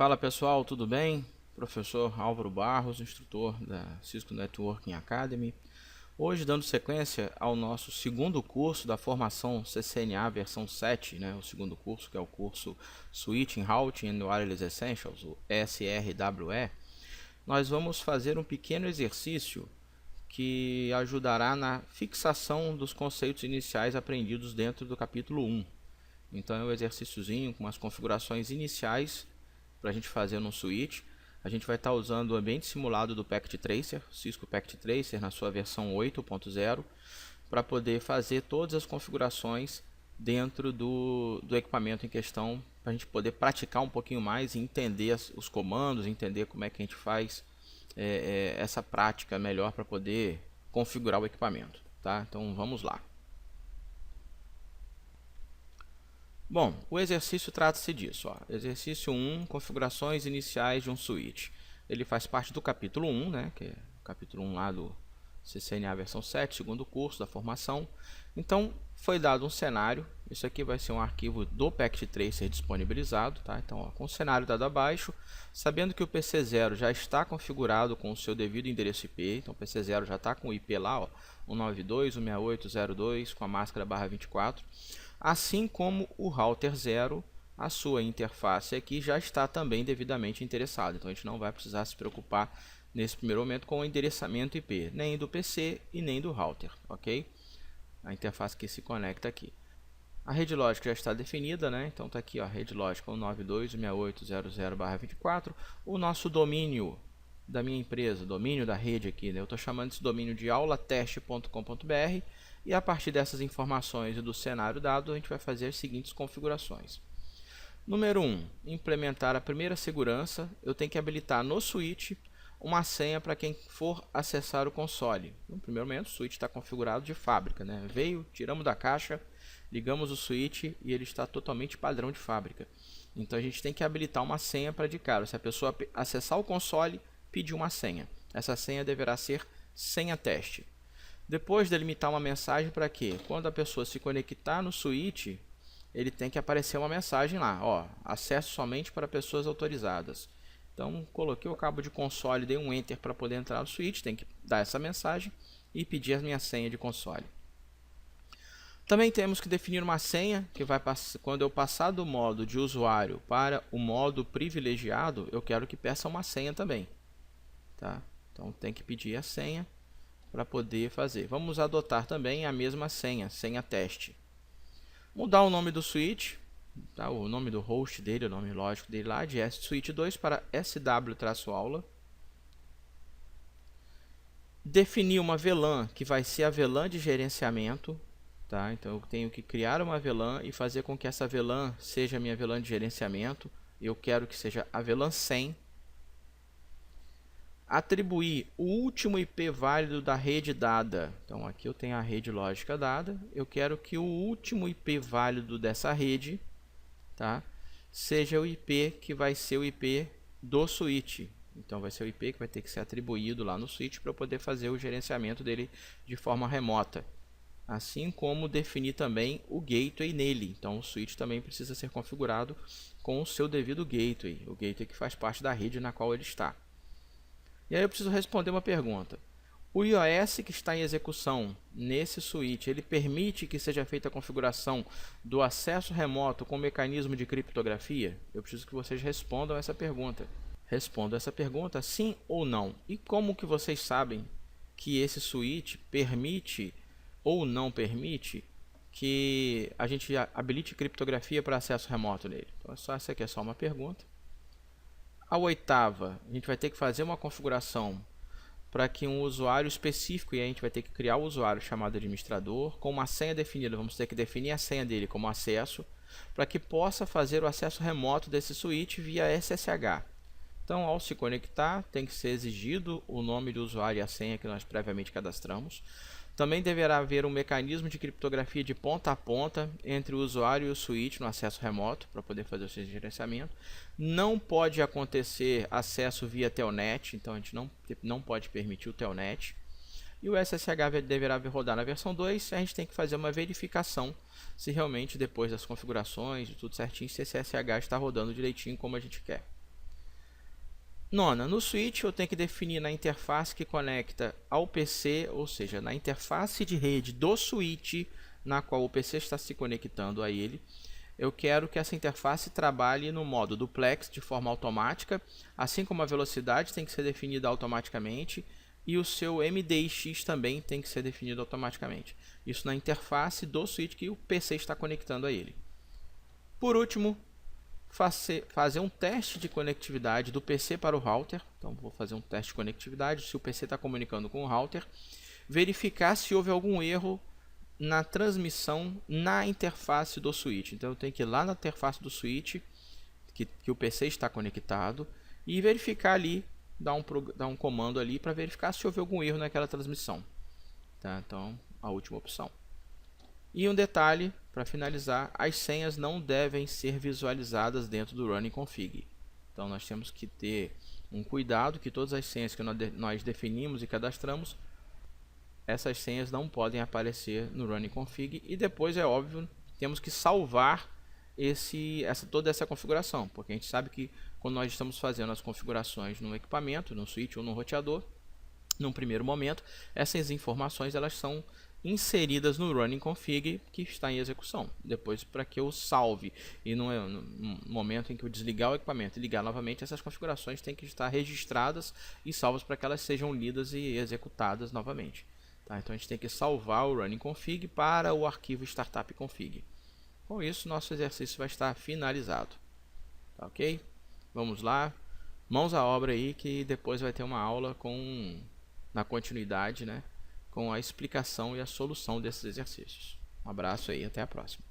Fala pessoal, tudo bem? Professor Álvaro Barros, instrutor da Cisco Networking Academy. Hoje dando sequência ao nosso segundo curso da formação CCNA versão 7, o segundo curso que é o curso Switching, Routing and Wireless Essentials, o SRWE. Nós vamos fazer um pequeno exercício que ajudará na fixação dos conceitos iniciais aprendidos dentro do capítulo 1. Então é um exercíciozinho com umas configurações iniciais para a gente fazer no switch. A gente vai estar usando o ambiente simulado do Packet Tracer, Cisco Packet Tracer na sua versão 8.0, para poder fazer todas as configurações dentro do equipamento em questão, para a gente poder praticar um pouquinho mais e entender os comandos, entender como é que a gente faz essa prática melhor para poder configurar o equipamento. Tá? Então vamos lá. Bom, o exercício trata-se disso. Exercício 1, configurações iniciais de um switch. Ele faz parte do capítulo 1, que é o capítulo 1 lá do CCNA versão 7, segundo curso da formação. Então, foi dado um cenário. Isso aqui vai ser um arquivo do Packet Tracer disponibilizado. Tá? Então, com o cenário dado abaixo, sabendo que o PC0 já está configurado com o seu devido endereço IP. Então, o PC0 já está com o IP lá, 192.168.0.2, com a máscara /24. Assim como o router 0, a sua interface aqui já está também devidamente endereçada. Então a gente não vai precisar se preocupar nesse primeiro momento com o endereçamento IP, nem do PC e nem do router, ok? A interface que se conecta aqui. A rede lógica já está definida, Então está aqui, rede lógica 192.168.0.0/24. O nosso domínio da minha empresa, domínio da rede aqui, Eu estou chamando esse domínio de aulateste.com.br. E a partir dessas informações e do cenário dado, a gente vai fazer as seguintes configurações. Número 1, implementar a primeira segurança. Eu tenho que habilitar no switch uma senha para quem for acessar o console. No primeiro momento, o switch está configurado de fábrica. Veio, tiramos da caixa, ligamos o switch e ele está totalmente padrão de fábrica. Então a gente tem que habilitar uma senha para de cara. Se a pessoa acessar o console, pedir uma senha. Essa senha deverá ser senha teste. Depois delimitar uma mensagem para que, quando a pessoa se conectar no switch, ele tem que aparecer uma mensagem lá, acesso somente para pessoas autorizadas. Então, coloquei o cabo de console, dei um enter para poder entrar no switch, tem que dar essa mensagem e pedir a minha senha de console. Também temos que definir uma senha, que vai quando eu passar do modo de usuário para o modo privilegiado, eu quero que peça uma senha também. Tá? Então, tem que pedir a senha para poder fazer. Vamos adotar também a mesma senha, senha teste. Mudar o nome do switch, o nome do host dele, o nome lógico dele lá, de switch2 para sw-aula. Definir uma VLAN, que vai ser a VLAN de gerenciamento. Então eu tenho que criar uma VLAN e fazer com que essa VLAN seja a minha VLAN de gerenciamento. Eu quero que seja a VLAN 100. Atribuir o último IP válido da rede dada. Então aqui eu tenho a rede lógica dada. Eu quero que o último IP válido dessa rede, seja o IP que vai ser o IP do switch. Então vai ser o IP que vai ter que ser atribuído lá no switch para eu poder fazer o gerenciamento dele de forma remota. Assim como definir também o gateway nele. Então o switch também precisa ser configurado com o seu devido gateway. O gateway que faz parte da rede na qual ele está. E aí eu preciso responder uma pergunta. O iOS que está em execução nesse switch, ele permite que seja feita a configuração do acesso remoto com mecanismo de criptografia? Eu preciso que vocês respondam essa pergunta. Respondam essa pergunta sim ou não. E como que vocês sabem que esse switch permite ou não permite que a gente habilite criptografia para acesso remoto nele? Então essa aqui é só uma pergunta. A oitava, a gente vai ter que fazer uma configuração para que um usuário específico, e a gente vai ter que criar o usuário chamado administrador, com uma senha definida. Vamos ter que definir a senha dele como acesso, para que possa fazer o acesso remoto desse switch via SSH. Então, ao se conectar, tem que ser exigido o nome do usuário e a senha que nós previamente cadastramos. Também deverá haver um mecanismo de criptografia de ponta a ponta entre o usuário e o switch no acesso remoto, para poder fazer o seu gerenciamento. Não pode acontecer acesso via telnet, então a gente não pode permitir o telnet. E o SSH deverá rodar na versão 2, a gente tem que fazer uma verificação se realmente depois das configurações e tudo certinho, se esse SSH está rodando direitinho como a gente quer. Nona, no switch eu tenho que definir na interface que conecta ao PC, ou seja, na interface de rede do switch na qual o PC está se conectando a ele. Eu quero que essa interface trabalhe no modo duplex de forma automática, assim como a velocidade tem que ser definida automaticamente e o seu MDIX também tem que ser definido automaticamente. Isso na interface do switch que o PC está conectando a ele. Por último, fazer um teste de conectividade do PC para o router. Então, vou fazer um teste de conectividade, se o PC está comunicando com o router. Verificar se houve algum erro na transmissão na interface do switch. Então, eu tenho que ir lá na interface do switch, que o PC está conectado, e verificar ali, dar um comando ali para verificar se houve algum erro naquela transmissão. Tá? Então, a última opção. E um detalhe, para finalizar, as senhas não devem ser visualizadas dentro do Running Config. Então nós temos que ter um cuidado que todas as senhas que nós definimos e cadastramos, essas senhas não podem aparecer no Running Config. E depois, é óbvio, temos que salvar toda essa configuração, porque a gente sabe que quando nós estamos fazendo as configurações no equipamento, no switch ou no roteador, num primeiro momento, essas informações elas são inseridas no running config que está em execução. Depois, para que eu salve e no momento em que eu desligar o equipamento e ligar novamente, essas configurações têm que estar registradas e salvas para que elas sejam lidas e executadas novamente. Tá? Então a gente tem que salvar o running config para o arquivo startup config. Com isso, nosso exercício vai estar finalizado. Tá, ok? Vamos lá, mãos à obra aí, que depois vai ter uma aula na continuidade, né, com a explicação e a solução desses exercícios. Um abraço aí, até a próxima.